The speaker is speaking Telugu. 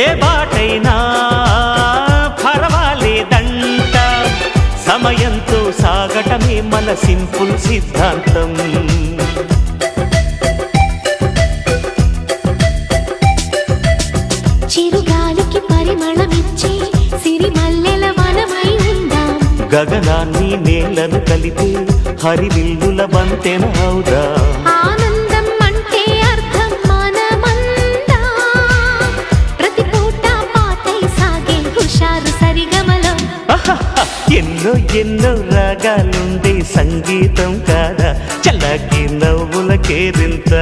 ఏ బాటైనా పర్వాలేదంట, సమయంతో సాగటమే మన సింపుల్ సిద్ధాంతం. చిరుగాలికి పరిమళమిచ్చే సిరిమల్లెల వనమై ఉందాం, గగనాన్ని నేలను కలిపే హరివిల్లుల బంతెన అవుదాం. ఆనందం అంటే అర్థం మనమందా, ప్రతి పూట పాతై సాగే హుషారు సరిగమలో. ఎన్నో ఎన్నో రాగాలుండే సంగీతం కాదా, చల్లకి నవ్వుల కేరింత.